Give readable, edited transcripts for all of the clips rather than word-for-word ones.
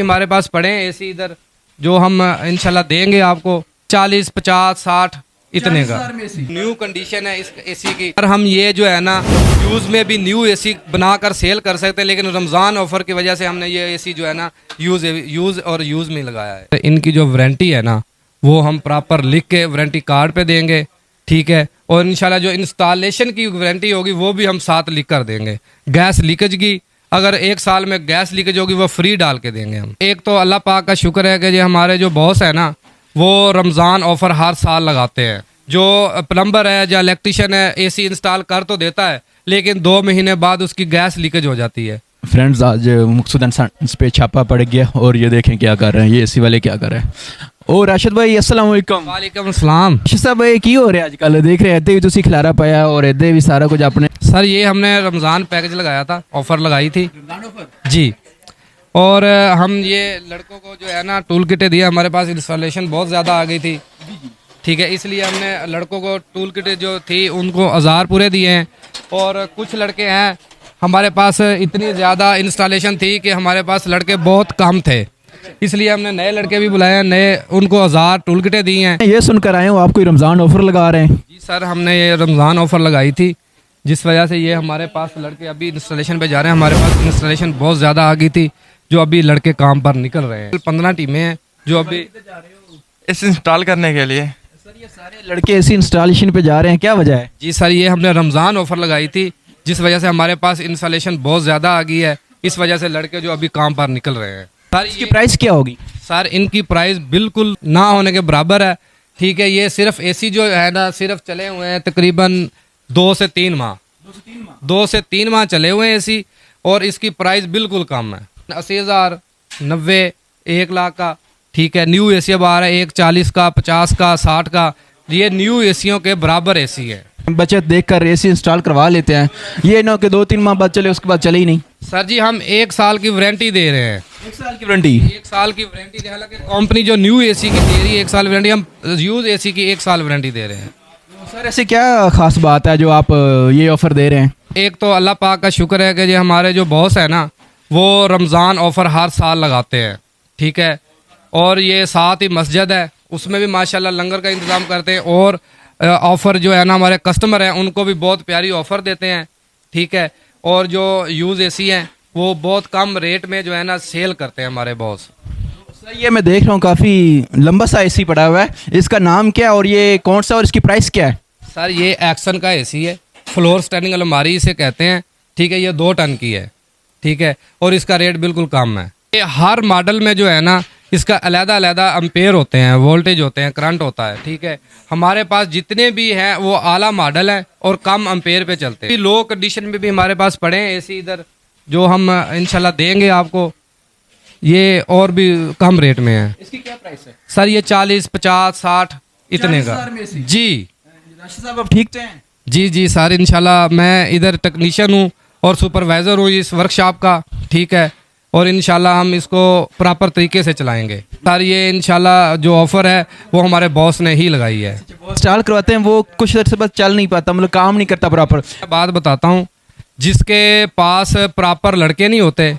हमारे पास पड़े हैं एसी इधर, जो हम इंशाल्लाह देंगे आपको 40, 50, 60 इतने का। न्यू कंडीशन है इस एसी की। और हम ये जो है ना यूज़ में भी न्यू एसी बनाकर सेल कर सकते हैं, लेकिन रमज़ान ऑफर की वजह से हमने ये एसी जो है ना यूज़ में लगाया है। इनकी जो वारंटी है ना वो हम प्रॉपर लिख के वारंटी कार्ड पे देंगे, ठीक है। और इंशाल्लाह जो इंस्टॉलेशन की वारंटी होगी वो भी हम साथ लिख कर देंगे। गैस लीकेज की अगर 1 साल में गैस लीकेज होगी वो फ्री डाल के देंगे हम। एक तो अल्लाह पाक का शुक्र है कि जो हमारे जो बॉस है ना वो रमज़ान ऑफ़र हर साल लगाते हैं। जो प्लम्बर है या इलेक्ट्रिशियन है एसी इंस्टॉल कर तो देता है, लेकिन 2 महीने बाद उसकी गैस लीकेज हो जाती है। फ्रेंड्स, आज मकसूदन इस पे छापा पड़ गया और ये देखें क्या कर रहे हैं, ये एसी वाले क्या कर रहे हैं। और राशिद भाई अस्सलाम वालेकुम। वालेकुम अस्सलाम। राशिद साहब ये की हो रहा है आजकल, देख रहे हैं भी खिलारा पाया और इधर भी सारा कुछ आपने। सर ये हमने रमज़ान पैकेज लगाया था, ऑफ़र लगाई थी जी। और हम ये लड़कों को जो है ना टूल किटें दिया, हमारे पास इंस्टॉलेशन बहुत ज़्यादा आ गई थी, ठीक है, इसलिए हमने लड़कों को टूल किटें जो थी उनको 1000 पूरे दिए हैं। और कुछ लड़के हैं हमारे पास, इतनी ज़्यादा इंस्टॉलेशन थी कि हमारे पास लड़के बहुत कम थे, इसलिए हमने नए लड़के भी बुलाए हैं, नए उनको 1000 टूल किटें दी हैं। ये सुनकर आए हूँ आप कोई रमज़ान ऑफर लगा रहे हैं। जी सर, हमने ये रमज़ान ऑफ़र लगाई थी, जिस वजह से ये हमारे पास लड़के अभी इंस्टॉलेशन पे जा रहे हैं। हमारे पास इंस्टॉलेशन बहुत ज़्यादा आ गई थी, जो अभी लड़के काम पर निकल रहे हैं। 15 टीमें हैं जो अभी इस इंस्टॉल करने के लिए। सर ये सारे लड़के ऐसी इंस्टॉलेशन पे जा रहे हैं, क्या वजह है? जी सर, ये हमने रमज़ान ऑफ़र लगाई थी, जिस वजह से हमारे पास इंस्टॉलेशन बहुत ज़्यादा आ गई है, इस वजह से लड़के जो अभी काम पर निकल रहे हैं। सर इसकी प्राइस क्या होगी? सर इनकी प्राइस बिल्कुल ना होने के बराबर है, ठीक है। ये सिर्फ एसी जो है ना सिर्फ चले हुए हैं तकरीबन 2 से 3 माह, 2 से 3 माह चले हुए हैं एसी, और इसकी प्राइस बिल्कुल कम है। 80,000, 90, 1 लाख का, ठीक है। न्यू एसी अब आ रहा है 140 का, 50 का, 60 का, ये न्यू एसियों के बराबर एसी है। बचत देखकर एसी इंस्टॉल करवा लेते हैं, ये ना कि 2-3 माह बाद चले उसके बाद चले ही नहीं। सर जी हम 1 साल की वारंटी दे रहे हैं। 1 साल की वारंटी? 1 साल की वारंटी दे, हालांकि कंपनी जो न्यू एसी की दे रही है 1 साल वारंटी, हम यूज एसी की 1 साल वारंटी दे रहे हैं। सर ऐसे क्या खास बात है जो आप ये ऑफर दे रहे हैं? एक तो अल्लाह पाक का शुक्र है कि जो हमारे जो बॉस है ना वो रमज़ान ऑफ़र हर साल लगाते हैं, ठीक है। और ये साथ ही मस्जिद है, उसमें भी माशाल्लाह लंगर का इंतज़ाम करते हैं। और ऑफ़र जो है ना हमारे कस्टमर हैं उनको भी बहुत प्यारी ऑफ़र देते हैं, ठीक है। और जो यूज़ एसी हैं वो बहुत कम रेट में जो है ना सेल करते हैं हमारे बॉस। सर ये मैं देख रहा हूँ काफ़ी लंबा सा एसी पड़ा हुआ है, इसका नाम क्या है और ये कौन सा और इसकी प्राइस क्या है? सर ये एक्शन का एसी है, फ्लोर स्टैंडिंग अलमारी इसे कहते हैं, ठीक है। ये 2 टन की है, ठीक है, और इसका रेट बिल्कुल कम है। ये हर मॉडल में जो है ना इसका अलग-अलग एम्पेयर होते हैं, वोल्टेज होते हैं, करंट होता है, ठीक है। हमारे पास जितने भी हैं वो आला मॉडल हैं और कम एम्पेयर पे चलते हैं। लो कंडीशन में भी हमारे पास पड़े हैं एसी इधर, जो हम इंशाल्लाह देंगे आपको, ये और भी कम रेट में है। इसकी क्या प्राइस है? सर ये 40, 50, 60 इतने का जी। राशिद साहब आप ठीक तो हैं? जी जी सर, इंशाल्लाह मैं इधर टेक्नीशियन हूँ और सुपरवाइज़र हूँ इस वर्कशॉप का, ठीक है। और इंशाल्लाह हम इसको प्रॉपर तरीके से चलाएंगे। सर ये इंशाल्लाह जो ऑफ़र है वो हमारे बॉस ने ही लगाई है। इंस्टॉल करवाते हैं वो कुछ देर से बस चल नहीं पाता, मतलब काम नहीं करता प्रॉपर। बात बताता हूँ, जिसके पास प्रॉपर लड़के नहीं होते,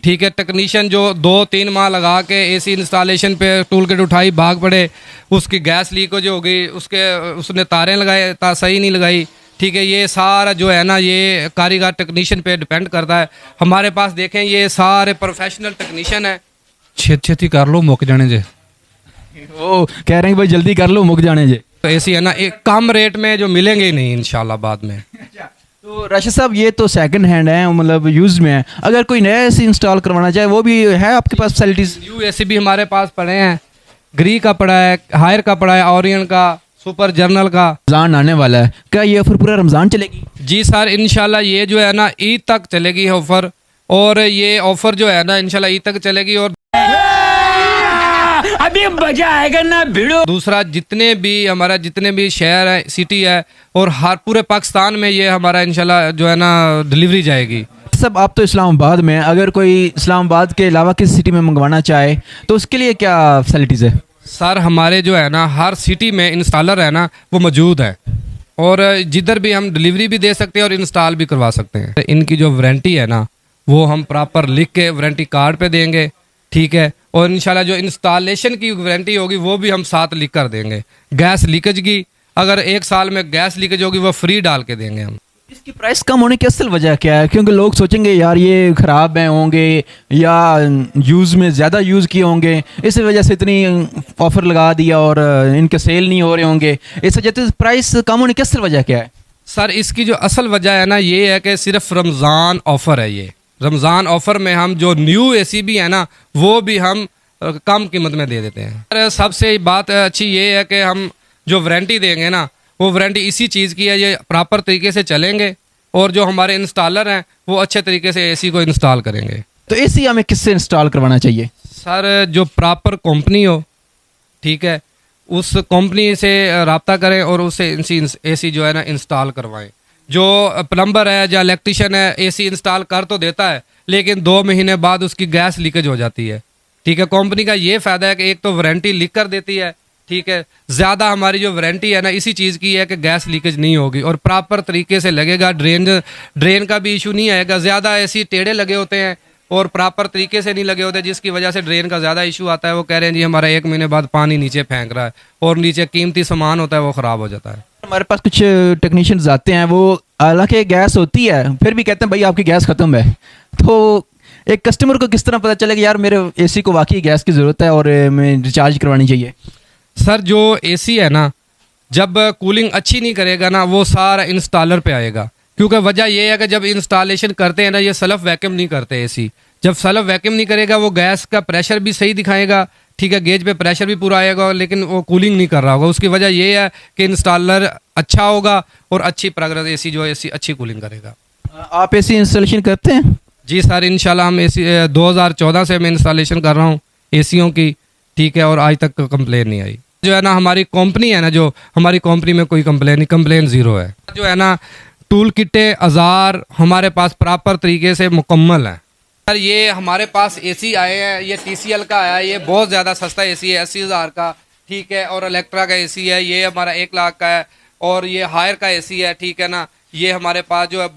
ठीक है, टेक्नीशियन जो 2-3 माह लगा के एसी इंस्टॉलेशन पे टूल किट उठाई भाग पड़े, उसकी गैस लीक हो गई, उसने तारें लगाए सही नहीं लगाई, ठीक है। ये सारा जो है ना ये कारीगर टेक्नीशियन पे डिपेंड करता है। हमारे पास देखें ये सारे प्रोफेशनल टेक्नीशियन है। छेती कर लो मुक जाने जे, वो कह रहे हैं भाई जल्दी कर लो मुक जाने जे। तो एसी है ना एक कम रेट में जो मिलेंगे ही नहीं इंशाल्लाह बाद में। तो राशिद साहब ये तो सेकंड हैंड है, मतलब यूज में है, अगर कोई नया एसी इंस्टॉल करवाना चाहे वो भी है आपके पास फैसिलिटीज? न्यू एसी भी हमारे पास पड़े हैं, ग्री का पड़ा है, हायर का पड़ा है, ओरियन का, सुपर जर्नल का। रमजान आने वाला है, क्या ये ऑफर पूरा रमजान चलेगी? जी सर, इंशाल्लाह ये जो है ना ईद तक चलेगी ऑफर, और ये ऑफर जो है ना इंशाल्लाह ईद तक चलेगी। और अभी मजा आएगा ना भिड़ो। दूसरा जितने भी शहर है, सिटी है, और हर पूरे पाकिस्तान में ये हमारा इंशाल्लाह जो है ना डिलीवरी जाएगी। सब आप तो इस्लामाबाद में, अगर कोई इस्लामाबाद के अलावा किसी सिटी में मंगवाना चाहे तो उसके लिए क्या फैसिलिटीज़ है? सर हमारे जो है ना हर सिटी में इंस्टॉलर है ना वो मौजूद है, और जिधर भी हम डिलीवरी भी दे सकते हैं और इंस्टॉल भी करवा सकते हैं। इनकी जो वारंटी है ना वो हम प्रॉपर लिख के वारंटी कार्ड पे देंगे, ठीक है। और इंशाल्लाह जो इंस्टॉलेशन की वारंटी होगी वो भी हम साथ लिख कर देंगे। गैस लीकेज की अगर 1 साल में गैस लीकेज होगी वो फ्री डाल के देंगे हम। इसकी प्राइस कम होने की असल वजह क्या है? क्योंकि लोग सोचेंगे यार ये ख़राब है होंगे या यूज़ में ज़्यादा यूज़ किए होंगे, इस वजह से इतनी ऑफ़र लगा दिया और इनके सेल नहीं हो रहे होंगे, इस वजह से प्राइस कम होने की असल वजह क्या है? सर इसकी जो असल वजह है ना ये है कि सिर्फ रमज़ान ऑफ़र है। ये रमज़ान ऑफ़र में हम जो न्यू एसी भी है ना वो भी हम कम कीमत में दे देते हैं। और सबसे बात अच्छी ये है कि हम जो वारंटी देंगे ना वो वारंटी इसी चीज़ की है, ये प्रॉपर तरीके से चलेंगे और जो हमारे इंस्टॉलर हैं वो अच्छे तरीके से एसी को इंस्टॉल करेंगे। तो एसी हमें किससे इंस्टॉल करवाना चाहिए? सर जो प्रॉपर कंपनी हो, ठीक है, उस कंपनी से रब्ता करें और उससे एसी जो है ना इंस्टॉल करवाएं। जो प्लम्बर है या इलेक्ट्रिशियन है एसी इंस्टॉल कर तो देता है लेकिन 2 महीने बाद उसकी गैस लीकेज हो जाती है। ठीक है, कंपनी का ये फ़ायदा है कि एक तो वारंटी लिख कर देती है, ठीक है, ज़्यादा हमारी जो वारंटी है ना इसी चीज़ की है कि गैस लीकेज नहीं होगी और प्रॉपर तरीके से लगेगा। ड्रेन का भी इशू नहीं आएगा। ज़्यादा ऐसी टेढ़े लगे होते हैं और प्रॉपर तरीके से नहीं लगे होते जिसकी वजह से ड्रेन का ज़्यादा इशू आता है। वो कह रहे हैं जी हमारा 1 महीने बाद पानी नीचे फेंक रहा है और नीचे कीमती सामान होता है वो ख़राब हो जाता है। हमारे पास कुछ टेक्नीशियंस आते हैं, वो हालांकि गैस होती है फिर भी कहते हैं भाई आपकी गैस ख़त्म है। तो एक कस्टमर को किस तरह पता चलेगा यार मेरे एसी को वाकई गैस की ज़रूरत है और मैं रिचार्ज करवानी चाहिए? सर जो एसी है ना जब कूलिंग अच्छी नहीं करेगा ना वो सारा इंस्टॉलर पे आएगा। क्योंकि वजह ये है कि जब इंस्टॉलेशन करते हैं ना ये सेल्फ वैक्यूम नहीं करते एसी। जब सेल्फ वैक्यूम नहीं करेगा वो गैस का प्रेशर भी सही दिखाएगा, ठीक है, गेज पे प्रेशर भी पूरा आएगा लेकिन वो कूलिंग नहीं कर रहा होगा। उसकी वजह ये है कि इंस्टॉलर अच्छा होगा और अच्छी प्रोग्रेस एसी जो एसी अच्छी कूलिंग करेगा। आप एसी इंस्टॉलेशन करते हैं? जी सर, इंशाल्लाह हम एसी 2014 से मैं इंस्टॉलेशन कर रहा हूँ एसीयों की, ठीक है, और आज तक कंप्लेन नहीं आई। जो है ना हमारी कंपनी है ना, जो हमारी कंपनी में कोई कंप्लेन नहीं, कंप्लेन ज़ीरो है। जो है ना टूल किटें औजार हमारे पास प्रॉपर तरीके से मुकम्मल है। सर ये हमारे पास एसी आए हैं, ये TCL का आया है, ये बहुत ज़्यादा सस्ता एसी है, 80,000 का, ठीक है, और इलेक्ट्रा का एसी है, ये हमारा 1 लाख का है। और ये हायर का एसी है, ठीक है ना, ये हमारे पास जो है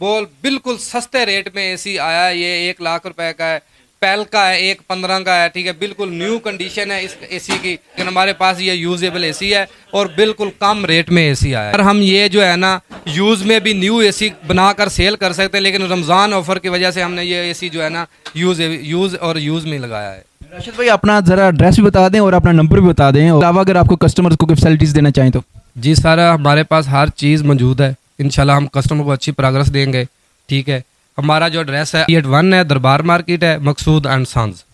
बिल्कुल सस्ते रेट में एसी आया है, ये 1 लाख रुपए का है। पेल का है, 1.15 का है, ठीक है, बिल्कुल न्यू कंडीशन है इस एसी की। लेकिन हमारे पास ये यूजेबल एसी है और बिल्कुल कम रेट में एसी आया है। और हम ये जो है ना यूज़ में भी न्यू एसी बनाकर सेल कर सकते हैं लेकिन रमज़ान ऑफर की वजह से हमने ये एसी जो है ना यूज़ में लगाया है। राशिद भाई अपना ज़रा एड्रेस भी बता दें और अपना नंबर भी बता दें, और अलावा अगर आपको कस्टमर्स को कोई फैसिलिटीज़ देना चाहें तो। जी सर, हमारे पास हर चीज़ मौजूद है, इंशाल्लाह हम कस्टमर को अच्छी प्रोग्रेस देंगे, ठीक है। हमारा जो एड्रेस है 1 है, दरबार मार्केट है, मकसूद एंड सन्स।